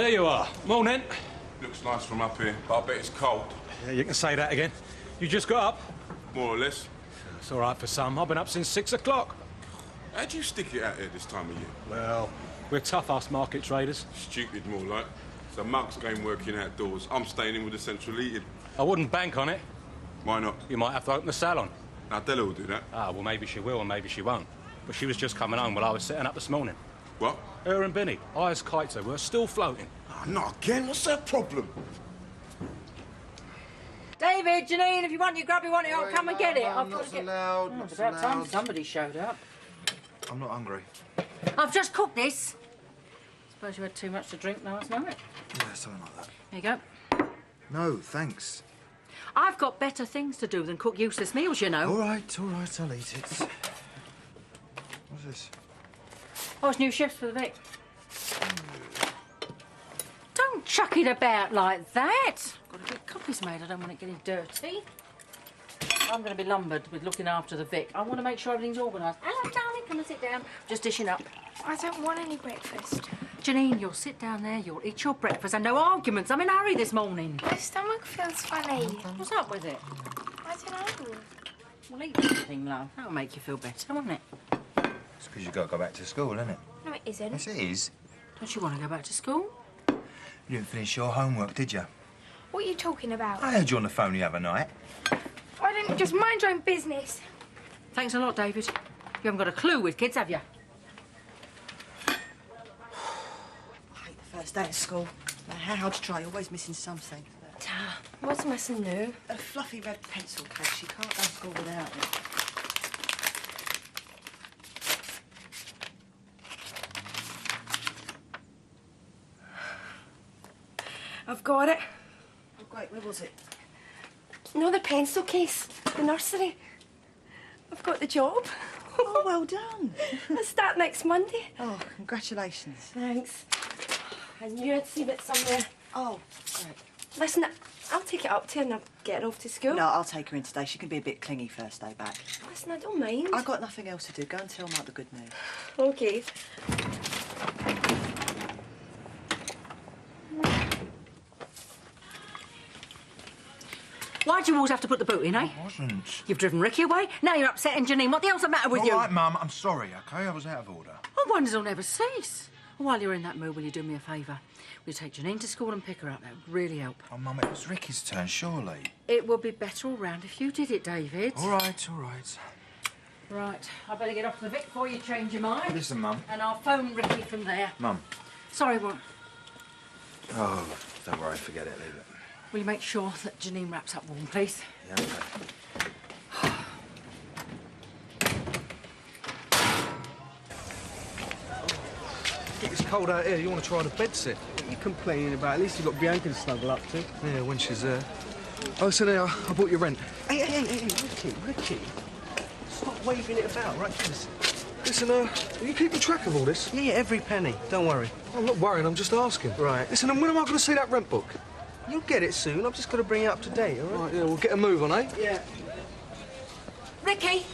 there you are. Morning. Looks nice from up here, but I bet it's cold. Yeah, you can say that again. You just got up? More or less. It's all right for some. I've been up since 6 o'clock. How'd you stick it out here this time of year? Well, we're tough, us market traders. Stupid, more like. It's a mug's game working outdoors. I'm staying in with the central heating. I wouldn't bank on it. Why not? You might have to open the salon. Now, Della will do that. Ah, well, maybe she will and maybe she won't. But she was just coming home while I was setting up this morning. What? Her and Benny, high as kites they were, still floating. Oh, not again. What's their problem? David, Janine, if you want your grub, you want it, I'll come and get it. I'm not allowed. It's about time somebody showed up. I'm not hungry. I've just cooked this. Suppose you had too much to drink last night. Yeah, something like that. There you go. No, thanks. I've got better things to do than cook useless meals, you know. All right, I'll eat it. What's this? Oh, it's new shifts for the Vic. Don't chuck it about like that. Got to get copies made. I don't want it getting dirty. I'm going to be lumbered with looking after the Vic. I want to make sure everything's organised. Hello, darling, come and sit down. Just dishing up. I don't want any breakfast. Janine, you'll sit down there, you'll eat your breakfast and no arguments. I'm in a hurry this morning. My stomach feels funny. What's up with it? I don't know. Well, eat something, love. That'll make you feel better, won't it? It's because you've got to go back to school, isn't it? No, it isn't. Yes, it is. Don't you want to go back to school? You didn't finish your homework, did you? What are you talking about? I heard you on the phone the other night. Why don't you just mind your own business? Thanks a lot, David. You haven't got a clue with kids, have you? I hate the first day of school. No matter how hard you try, you're always missing something. What's missing new? A fluffy red pencil case. You can't go to school without it. I've got it. Oh, great. Where was it? No, the pencil case. The nursery. I've got the job. Oh, well done. I start next Monday. Oh, congratulations. Thanks. I knew I'd seen it somewhere. Oh, great. Listen, I'll take it up to her and I'll get her off to school. No, I'll take her in today. She can be a bit clingy first day back. Listen, I don't mind. I've got nothing else to do. Go and tell Mike the good news. OK. Why'd you always have to put the boot in, eh? I wasn't. You've driven Ricky away, now you're upsetting Janine. What the hell's the matter with you? All right, Mum, I'm sorry, OK? I was out of order. Oh, wonders will never cease. While you're in that mood, will you do me a favour? Will you take Janine to school and pick her up? That would really help. Oh, Mum, it was Ricky's turn, surely. It would be better all round if you did it, David. All right. Right, I better get off to the Vic before you change your mind. Listen, Mum. And I'll phone Ricky from there. Mum. Sorry, what? Oh, don't worry, forget it, leave it. Will you make sure that Janine wraps up warm, please? Yeah, OK. It's cold out here. You want to try the bed set? What are you complaining about? At least you've got Bianca to snuggle up to. Yeah, when she's there. Oh, so now I bought your rent. Hey, Ricky. Stop waving it about, right? Listen, are you keeping track of all this? Yeah, every penny. Don't worry. I'm not worrying, I'm just asking. Right. Listen, and when am I going to see that rent book? You'll get it soon. I've just got to bring it up to date, all right? Right, yeah, we'll get a move on, eh? Yeah. Ricky!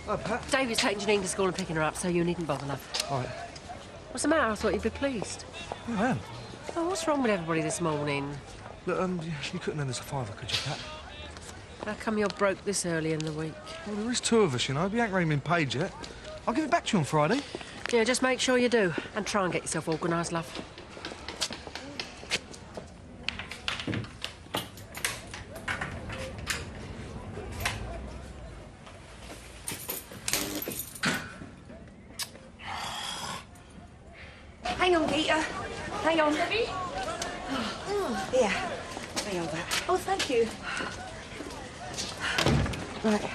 Oh, Pat. David's taking Janine to school and picking her up, so you needn't bother, love. All right. What's the matter? I thought you'd be pleased. I am. Oh, what's wrong with everybody this morning? Look, you couldn't lend us a fiver, could you, Pat? How come you're broke this early in the week? Well, there is two of us, you know. We ain't really been paid yet. I'll give it back to you on Friday. Yeah, just make sure you do. And try and get yourself organised, love. Hang on, Gator. Hang on. Here. Hang on that. Oh, thank you. Right.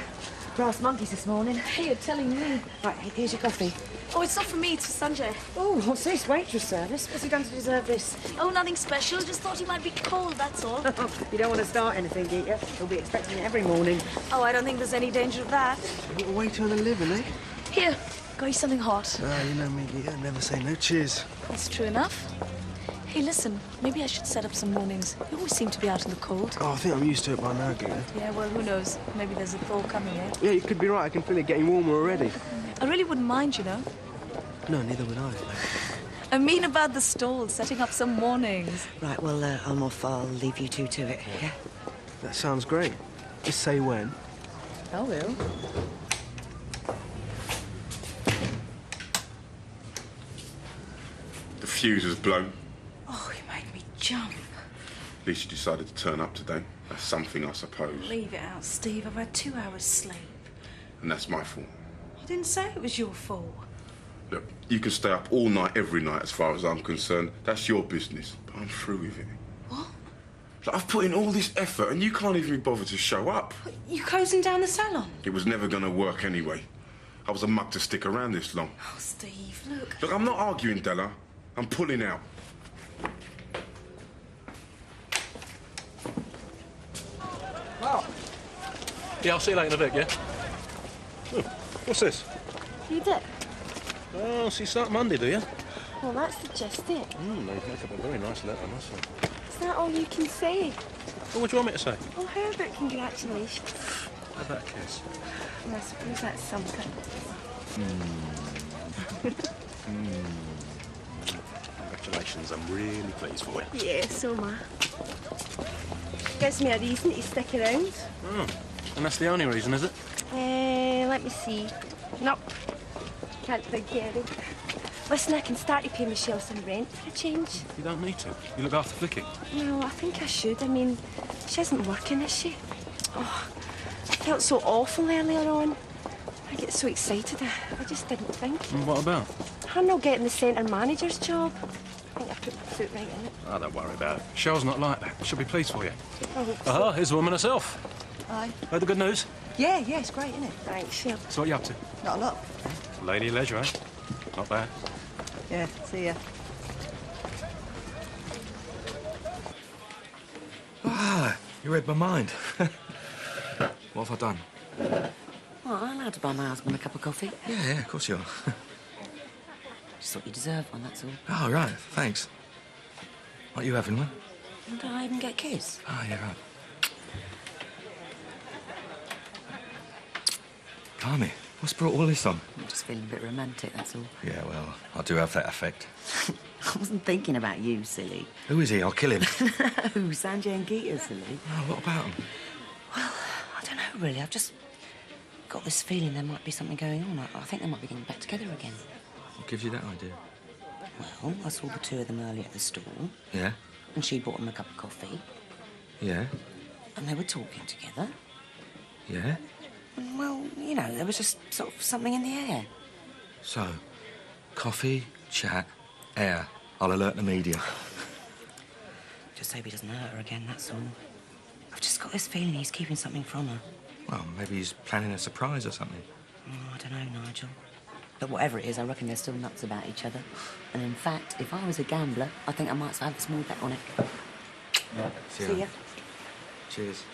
Brass monkeys this morning. Hey, you're telling me. Right, here's your coffee. Oh, it's not for me, it's for Sanjay. Oh, what's this? Waitress service? What's he done to deserve this? Oh, nothing special. Just thought he might be cold, that's all. You don't want to start anything, Geeta. He'll be expecting it every morning. Oh, I don't think there's any danger of that. What a way to earn a living, eh? Here, got you something hot. Ah, you know me, Geeta. Never say no. Cheers. That's true enough. Hey, listen, maybe I should set up some mornings. You always seem to be out in the cold. Oh, I think I'm used to it by now, Geeta. Yeah, well, who knows? Maybe there's a thaw coming, eh? Yeah, you could be right. I can feel it getting warmer already. I really wouldn't mind, you know. No, neither would I. I mean about the stall, setting up some mornings. Right, well, I'm off. I'll leave you two to it, yeah? That sounds great. Just say when. I will. The fuse was blown. Oh, he made me jump. At least you decided to turn up today. That's something, I suppose. Leave it out, Steve. I've had 2 hours sleep. And that's my fault. I didn't say it was your fault. Look, you can stay up all night, every night, as far as I'm concerned. That's your business. But I'm through with it. What? Like, I've put in all this effort, and you can't even be bothered to show up. You closing down the salon? It was never going to work anyway. I was a mug to stick around this long. Oh, Steve, look. Look, I'm not arguing, Della. I'm pulling out. Yeah, I'll see you later in a bit, yeah? Oh, what's this? You did? Oh, so you start Monday, do you? Well, that's just it. They make up a very nice letter, I must say. Is that all you can say? Well, what do you want me to say? Well, how about congratulations? How about a kiss? Well, I suppose that's something. Congratulations, I'm really pleased for you. Yeah, so am I. Gives me a reason to stick around. Oh, and that's the only reason, is it? Let me see. Nope. Can't think of any. Listen, I can start to pay Michelle some rent for a change. You don't need to. You look after Flicky. No, I think I should. I mean, she isn't working, is she? Oh, I felt so awful earlier on. I get so excited. I just didn't think. And what about? I'm not getting the centre manager's job. I think I put my foot right in it. Oh, don't worry about it. Cheryl's not like that. She'll be pleased for you. I hope so. Ah, here's the woman herself. Aye. Heard the good news? Yeah, it's great, isn't it? Thanks, Phil. So what you up to? Not a lot. Lady of leisure, eh? Not bad. Yeah, see ya. Ah, you read my mind. What have I done? Well, I'm allowed to buy my husband a cup of coffee. Yeah, of course you are. Just thought you deserved one, that's all. Oh, right, thanks. What, you having one? And don't I even get a kiss? Oh, yeah, right. Blimey, what's brought all this on? I'm just feeling a bit romantic, that's all. Yeah, well, I do have that effect. I wasn't thinking about you, silly. Who is he? I'll kill him. Who, Sanjay and Geeta, silly? Oh, what about him? Well, I don't know, really. I've just got this feeling there might be something going on. I think they might be getting back together again. What gives you that idea? Well, I saw the two of them earlier at the store, Yeah? and she bought them a cup of coffee, Yeah? and they were talking together. Yeah? And, well, you know, there was just sort of something in the air. So, coffee, chat, air. I'll alert the media. Just hope he doesn't hurt her again, that's all. I've just got this feeling he's keeping something from her. Well, maybe he's planning a surprise or something. Oh, I don't know, Nigel. But whatever it is, I reckon they're still nuts about each other. And in fact, if I was a gambler, I think I might have a small bet on it. See ya. Cheers.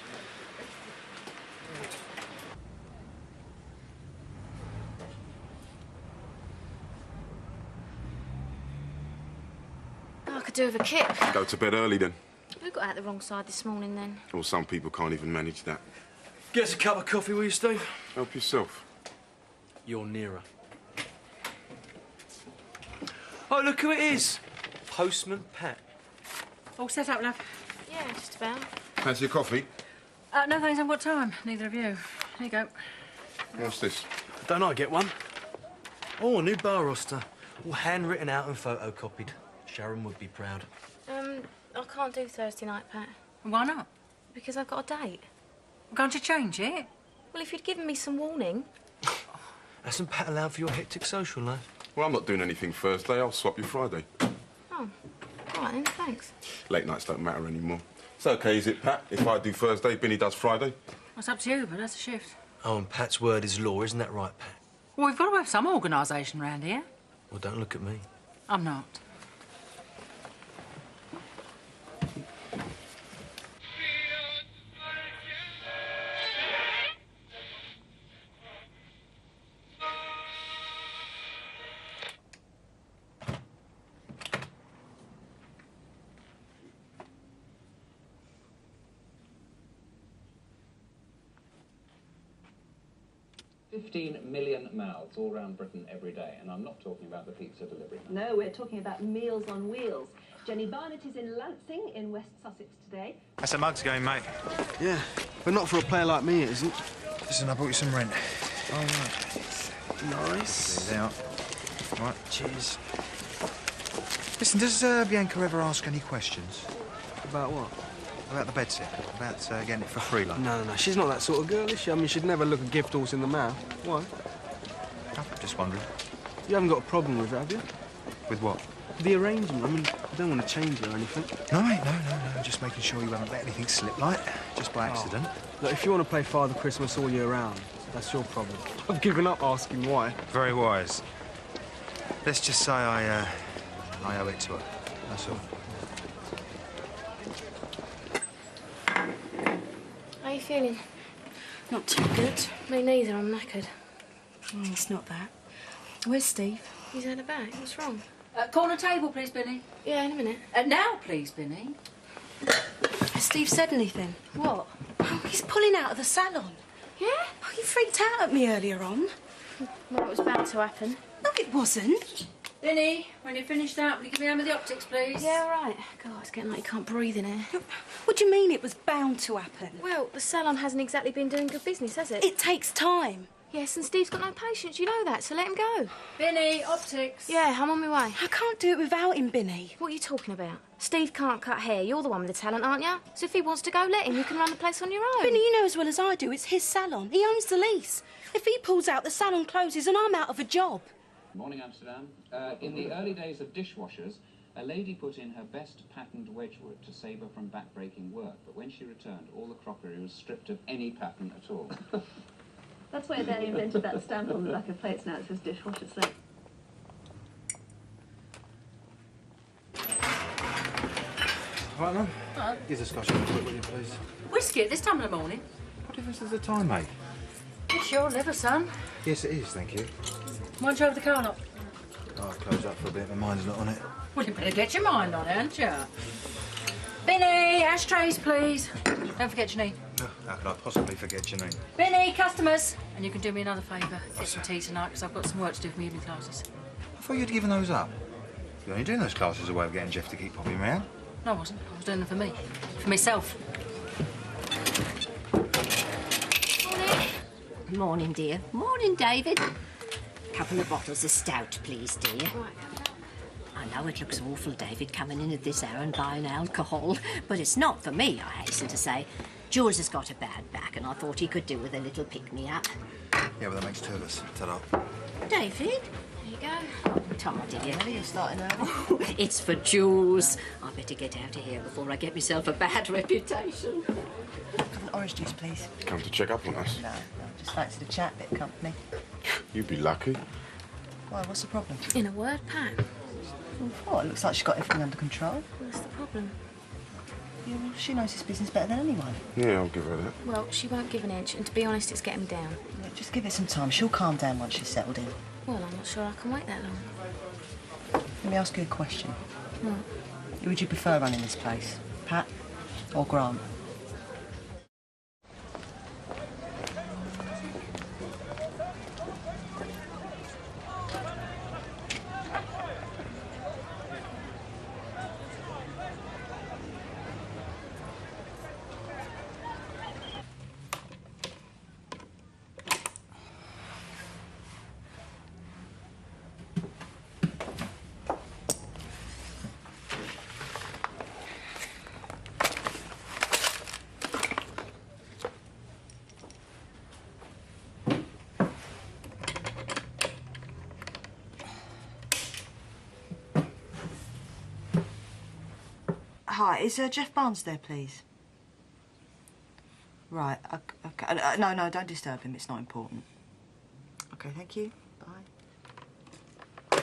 I could do with a kip. Go to bed early, then. Who got out the wrong side this morning, then? Well, some people can't even manage that. Get us a cup of coffee, will you, Steve? Help yourself. You're nearer. Oh, look who it is. Postman Pat. All set up, love? Yeah, just about. Fancy your coffee? No, thanks, I've got time. Neither of you. Here you go. What's this? Don't I get one? Oh, a new bar roster. All handwritten out and photocopied. Sharon would be proud. I can't do Thursday night, Pat, Why not? because I've got a date. Can't you change it? Well, if you'd given me some warning. Hasn't Pat allowed for your hectic social life? Well, I'm not doing anything Thursday. I'll swap you Friday. Oh, all right then, thanks. Late nights don't matter anymore. It's okay, is it, Pat? If I do Thursday, Binny does Friday? That's up to you, but that's a shift. Oh, and Pat's word is law, isn't that right, Pat? Well, we've got to have some organisation round here. Well, don't look at me. I'm not. 15 million mouths all around Britain every day, and I'm not talking about the pizza delivery. No, we're talking about Meals on Wheels. Jenny Barnett is in Lancing in West Sussex today. That's a mugs game, mate. Yeah, but not for a player like me, it isn't. Listen, I bought you some rent. Oh, right. Nice. Out. Right, cheers. Listen, does Bianca ever ask any questions? About what? About the bed set? About getting it for free, like? No, she's not that sort of girl, is she? I mean, she'd never look a gift horse in the mouth. Why? I'm just wondering. You haven't got a problem with it, have you? With what? The arrangement. I mean, I don't want to change it or anything. No, mate, no. Just making sure you haven't let anything slip, like, just by accident. Look, if you want to play Father Christmas all year round, that's your problem. I've given up asking why. Very wise. Let's just say I owe it to her. That's all. How are you feeling? Not too good. Me neither, I'm knackered. It's not that. Where's Steve? He's at the back. What's wrong? Corner table, please, Binny. Yeah, in a minute. Now, please, Binny. Has Steve said anything? What? Oh, he's pulling out of the salon. Yeah? Oh, he freaked out at me earlier on. Well, it was bound to happen. No, it wasn't. Binny, when you're finished out, will you give me a hand with the optics, please? Yeah, all right. God, it's getting like you can't breathe in here. What do you mean it was bound to happen? Well, the salon hasn't exactly been doing good business, has it? It takes time. Yes, and Steve's got no patience, you know that, so let him go. Binny, optics. Yeah, I'm on my way. I can't do it without him, Binny. What are you talking about? Steve can't cut hair. You're the one with the talent, aren't you? So if he wants to go, let him. You can run the place on your own. Binny, you know as well as I do, it's his salon. He owns the lease. If he pulls out, the salon closes and I'm out of a job. Morning, Amsterdam. In the early days of dishwashers, a lady put in her best patterned wedgewood to save her from back-breaking work, but when she returned, all the crockery was stripped of any pattern at all. That's why they invented that stamp on the back of plates now. It says dishwasher slate. Right, Mum? Give the scotch a quick, will you, please? Whiskey at this time of the morning. What difference does the time make? It's your liver, son. Yes, it is, thank you. Mind you over the car knob? Oh, I'll close up for a bit. My mind's not on it. Well, you better get your mind on it, haven't you? Binny, ashtrays, please. Don't forget Janine. Oh, how could I possibly forget Janine? Binny, customers. And you can do me another favour. Get some tea tonight, because I've got some work to do for my evening classes. I thought you'd given those up. You're only doing those classes as a way of getting Jeff to keep popping around. No, I wasn't. I was doing them for me. For myself. Morning, dear. Morning, David. Couple of bottles of stout, please, dear. Right. I know it looks awful, David, coming in at this hour and buying alcohol, but it's not for me, I hasten to say. Jules has got a bad back, and I thought he could do with a little pick-me-up. Yeah, well, that makes two of us. Ta-da. David? There you go. Tom, dear. You're starting early. It's for Jules. I better get out of here before I get myself a bad reputation. Have an orange juice, please. Come to check up on us. No, just fancy the chat, bit of company. You'd be lucky. Why, what's the problem? In a word, Pat. Oh, it looks like she's got everything under control. What's the problem? Yeah, well, she knows this business better than anyone. Yeah, I'll give her that. Well, she won't give an inch, and to be honest, it's getting me down. Yeah, just give it some time. She'll calm down once she's settled in. Well, I'm not sure I can wait that long. Let me ask you a question. What? Who would you prefer running this place? Pat or Grant? Hi, is Jeff Barnes there, please? Right, okay. No, don't disturb him. It's not important. Okay, thank you. Bye.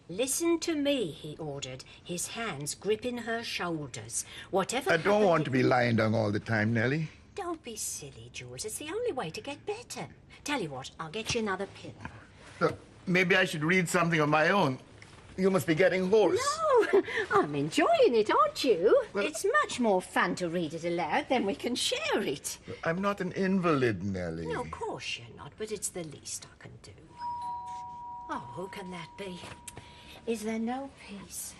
Listen to me, he ordered, his hands gripping her shoulders. Whatever I don't happened- want to be lying down all the time, Nellie. Don't be silly, Jules. It's the only way to get better. Tell you what, I'll get you another pillow. Look, maybe I should read something of my own. You must be getting hoarse. No, I'm enjoying it, aren't you? It's much more fun to read it aloud than we can share it. I'm not an invalid, Nellie. No, of course you're not, but it's the least I can do. Oh, who can that be? Is there no peace?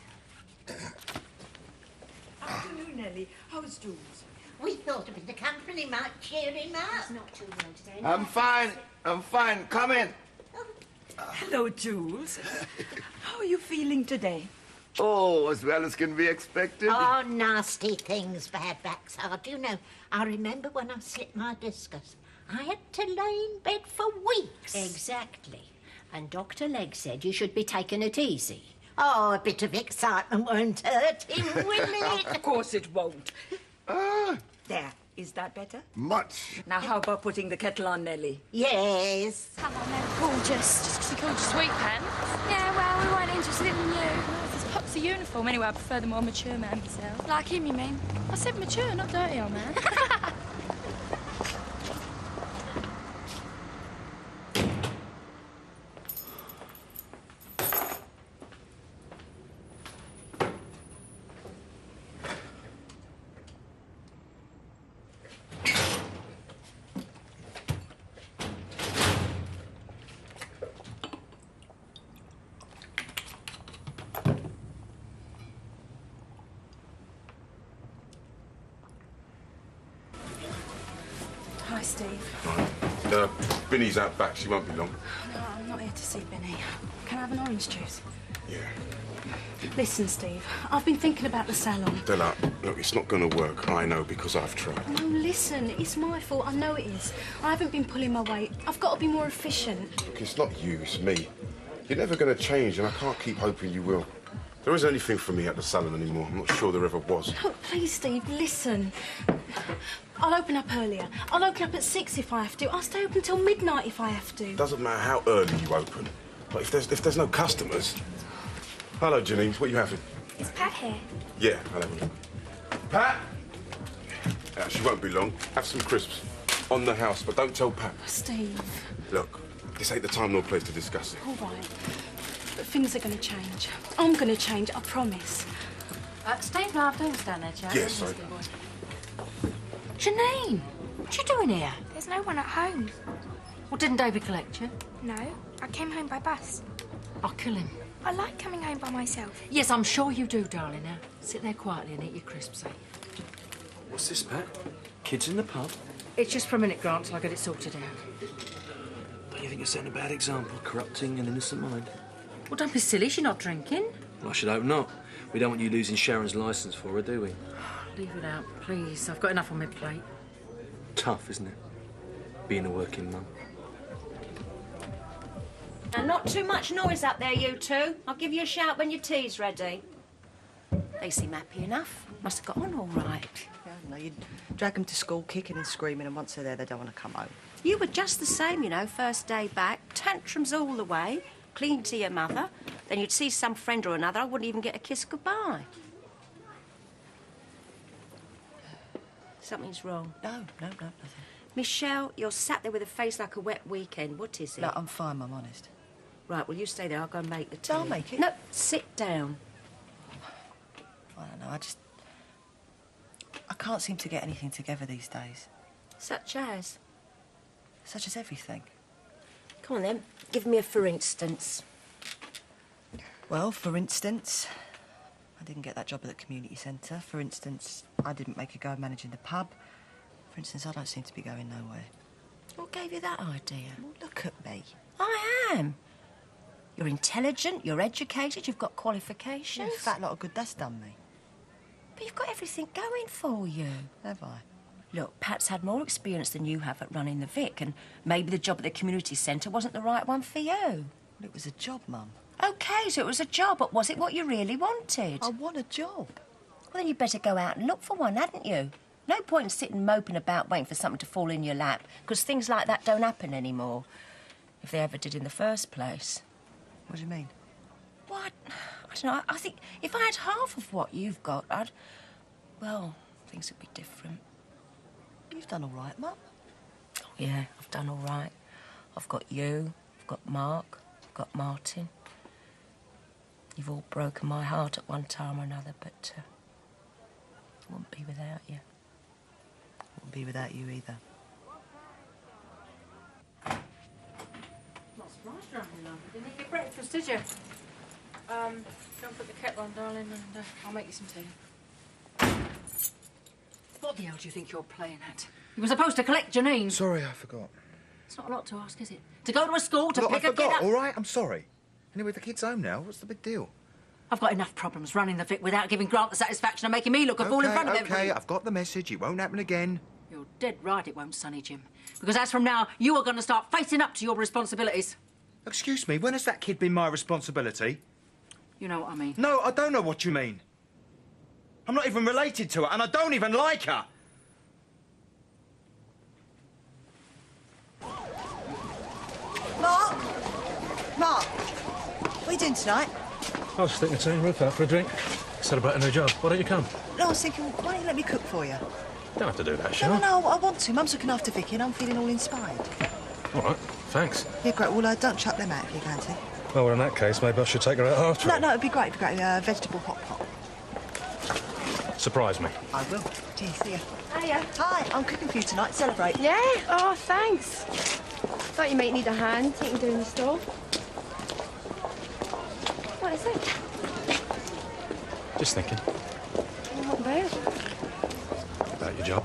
Afternoon, Nellie. How's Jules? We thought a bit of company might cheer him up. He's not too well today. I'm fine. I'm fine. Come in. Hello, Jules. How are you feeling today? Oh, as well as can be expected. Oh, nasty things bad backs are. Do you know, I remember when I slipped my discus. I had to lay in bed for weeks. Exactly. And Dr. Legg said you should be taking it easy. Oh, a bit of excitement won't hurt him, will it? Of course it won't. Ah, There. Is that better? much. Now, how about putting the kettle on, Nellie? Yes. Come on then, gorgeous. Just 'cause we called you sweet pen. Yeah, well, we weren't interested in you. This pups a uniform anyway. I prefer the more mature man myself. Like him, you mean? I said mature, not dirty, old man. Hi, Steve. Binny's out back. She won't be long. No, I'm not here to see Benny. Can I have an orange juice? Yeah. Listen, Steve, I've been thinking about the salon. Della, look, it's not going to work. I know, because I've tried. No, listen, it's my fault. I know it is. I haven't been pulling my weight. I've got to be more efficient. Look, it's not you, it's me. You're never going to change, and I can't keep hoping you will. There isn't anything for me at the salon anymore. I'm not sure there ever was. Look, please, Steve, listen. I'll open up earlier. I'll open up at 6 if I have to. I'll stay open till midnight if I have to. Doesn't matter how early you open. But if there's no customers... Hello, Janine. What are you having? Is Pat here? Yeah, I'll have a look. Pat! She won't be long. Have some crisps. On the house, but don't tell Pat. Steve. Look, this ain't the time nor place to discuss it. All right. But things are going to change. I'm going to change, I promise. Steve, no, I've down there, Jack. Yes, sorry. Janine, what you doing here? There's no one at home. Well, didn't David collect you? No, I came home by bus. I'll kill him. I like coming home by myself. Yes, I'm sure you do, darling. Now, sit there quietly and eat your crisps, eh? What's this, Pat? Kids in the pub? It's just for a minute, Grant, till I get it sorted out. Don't you think you're setting a bad example, corrupting an innocent mind? Well, don't be silly. She's not drinking. Well, I should hope not. We don't want you losing Sharon's licence for her, do we? Leave it out, please. I've got enough on my plate. Tough, isn't it? Being a working mum. And not too much noise up there, you two. I'll give you a shout when your tea's ready. They seem happy enough. Must have got on all right. Yeah, no, you drag them to school kicking and screaming, and once they're there, they don't want to come home. You were just the same, you know, first day back. Tantrums all the way. Clean to your mother. Then you'd see some friend or another, I wouldn't even get a kiss goodbye. Something's wrong. No, nothing. Michelle, you're sat there with a face like a wet weekend. What is it? No, I'm fine, I'm honest. Right, well, you stay there. I'll go and make the tea. I'll make it. No, sit down. I don't know, I can't seem to get anything together these days. Such as? Such as everything. Come on, then. Give me a for instance. Well, for instance, I didn't get that job at the community centre. For instance, I didn't make a go of managing the pub. For instance, I don't seem to be going nowhere. What gave you that idea? Well, look at me. I am. You're intelligent, you're educated, you've got qualifications. A fat lot of good that's done me. But you've got everything going for you. Have I? Look, Pat's had more experience than you have at running the Vic, and maybe the job at the community centre wasn't the right one for you. Well, it was a job, Mum. OK, so it was a job, but was it what you really wanted? I want a job. Well, then you'd better go out and look for one, hadn't you? No point in sitting moping about waiting for something to fall in your lap, because things like that don't happen anymore. If they ever did in the first place. What do you mean? Well, I don't know. I think if I had half of what you've got, well, things would be different. You've done all right, Mum. Oh, yeah, I've done all right. I've got you, I've got Mark, I've got Martin. You've all broken my heart at one time or another, but I wouldn't be without you. Wouldn't be without you either. Not surprised you're hungry, love. Didn't eat your breakfast, did you? Don't put the kettle on, darling, and I'll make you some tea. What the hell do you think you're playing at? You were supposed to collect Janine. Sorry, I forgot. It's not a lot to ask, is it? To go to a school, to Look, pick I a kid forgot, up... all right? I'm sorry. Anyway, the kid's home now. What's the big deal? I've got enough problems running the Vic without giving Grant the satisfaction of making me look a fool in front of everybody. Okay, I've got the message. It won't happen again. You're dead right it won't, Sonny Jim. Because as from now, you are going to start facing up to your responsibilities. Excuse me, when has that kid been my responsibility? You know what I mean. No, I don't know what you mean. I'm not even related to her, and I don't even like her. Mark! Mark! What are you doing tonight? I was sticking the tin roof out for a drink. Celebrate a new job. Why don't you come? No, I was thinking, why don't you let me cook for you? Don't have to do that, No, Cheryl. no, I want to. Mum's looking after Vicky and I'm feeling all inspired. All right, thanks. Yeah, great. Well, don't chuck them out if you're going to. Well, in that case, maybe I should take her out after all. No, it'd be great. It'd be great. Vegetable hot pot. Surprise me. I will. Cheers, see ya. Hiya. Hi, I'm cooking for you tonight. Celebrate. Yeah? Oh, thanks. Thought you might need a hand taking down the stove. What is it? Just thinking What about? about your job,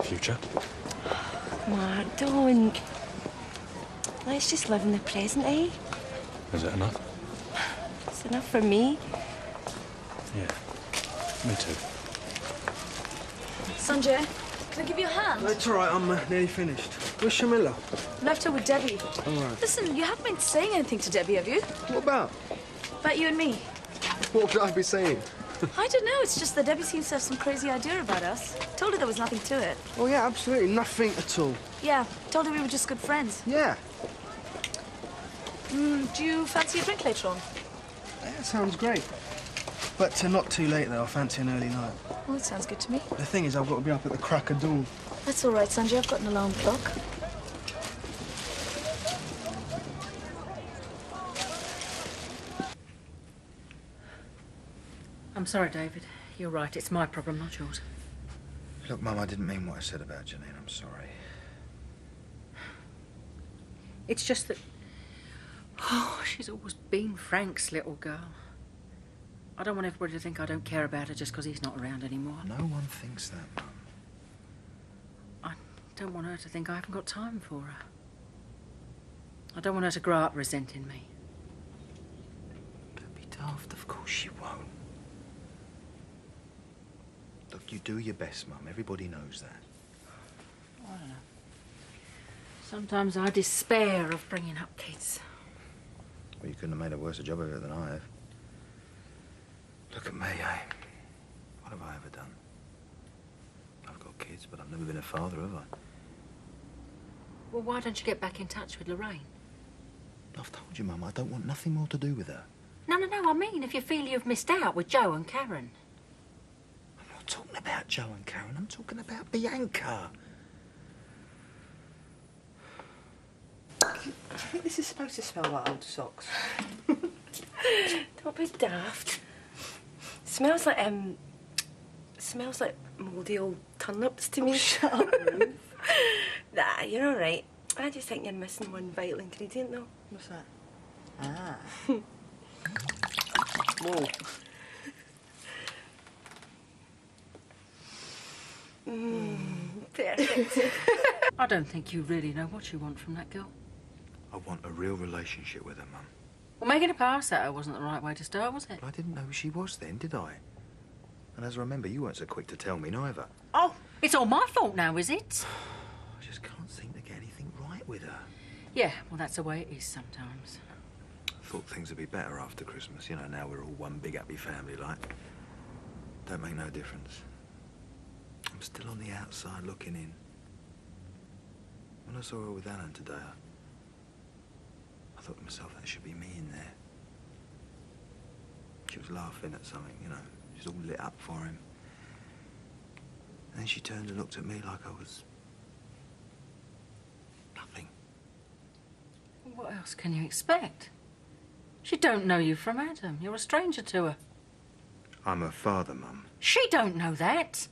future. Mark, don't. Let's just live in the present, eh? Is it enough? It's enough for me. Yeah, me too. Sanjay, can I give you a hand? It's all right, I'm nearly finished. Where's Shamilla? Left her with Debbie. All right. Listen, you haven't been saying anything to Debbie, have you? What about? About you and me. What would I be saying? I don't know, it's just that Debbie seems to have some crazy idea about us. Told her there was nothing to it. Oh, yeah, absolutely nothing at all. Yeah, told her we were just good friends. Yeah. Do you fancy a drink later on? Yeah, sounds great. But not too late, though. I fancy an early night. Well, that sounds good to me. The thing is, I've got to be up at the crack of dawn. That's all right, Sanjay. I've got an alarm clock. I'm sorry, David. You're right. It's my problem, not yours. Look, Mum, I didn't mean what I said about Janine. I'm sorry. It's just that... Oh, she's always been Frank's little girl. I don't want everybody to think I don't care about her just because he's not around anymore. No one thinks that, Mum. I don't want her to think I haven't got time for her. I don't want her to grow up resenting me. Don't be daft. Of course she won't. Look, you do your best, Mum. Everybody knows that. I don't know. Sometimes I despair of bringing up kids. Well, you couldn't have made a worse job of it than I have. Look at me, eh? What have I ever done? I've got kids, but I've never been a father, have I? Well, why don't you get back in touch with Lorraine? I've told you, Mum, I don't want nothing more to do with her. No, I mean if you feel you've missed out with Joe and Karen. I'm not talking about Joe and Karen. I'm talking about Bianca. Do you think this is supposed to smell like old socks? Don't be daft. Smells like mouldy old turnips to me. Oh, shut up, Ruth. Nah, you're all right. I just think you're missing one vital ingredient, though. What's that? Ah. Whoa. Perfect. I don't think you really know what you want from that girl. I want a real relationship with her, Mum. Well, making a pass at her wasn't the right way to start, was it? I didn't know who she was then, did I? And as I remember, you weren't so quick to tell me, neither. Oh, it's all my fault now, is it? I just can't seem to get anything right with her. Yeah, well, that's the way it is sometimes. I thought things would be better after Christmas. You know, now we're all one big happy family, like. Don't make no difference. I'm still on the outside looking in. When I saw her with Alan today, I thought to myself, that should be me in there. She was laughing at something, you know. She's all lit up for him. And then she turned and looked at me like I was... nothing. What else can you expect? She don't know you from Adam. You're a stranger to her. I'm her father, Mum. She don't know that.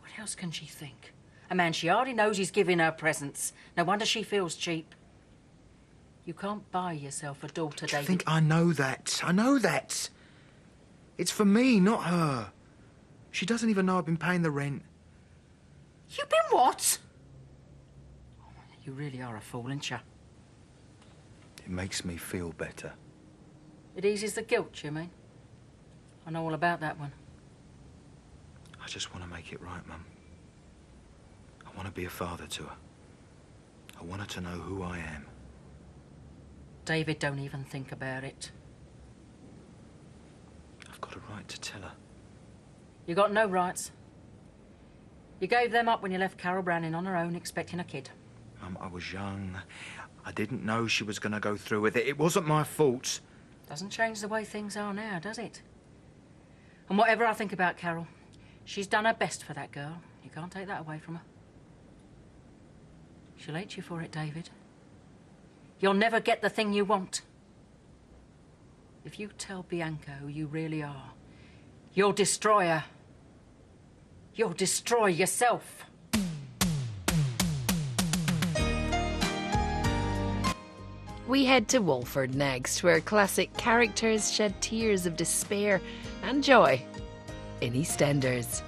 What else can she think? A man she hardly knows is giving her presents. No wonder she feels cheap. You can't buy yourself a daughter, I David. think I know that. I know that. It's for me, not her. She doesn't even know I've been paying the rent. You've been what? Oh, you really are a fool, ain't you? It makes me feel better. It eases the guilt, you mean? I know all about that one. I just want to make it right, Mum. I want to be a father to her. I want her to know who I am. David, don't even think about it. I've got a right to tell her. You got no rights. You gave them up when you left Carol Browning on her own, expecting a kid. Mum, I was young. I didn't know she was going to go through with it. It wasn't my fault. Doesn't change the way things are now, does it? And whatever I think about Carol, she's done her best for that girl. You can't take that away from her. She'll hate you for it, David. You'll never get the thing you want. If you tell Bianca who you really are, you'll destroy her. You'll destroy yourself. We head to Walford next, where classic characters shed tears of despair and joy in Eastenders.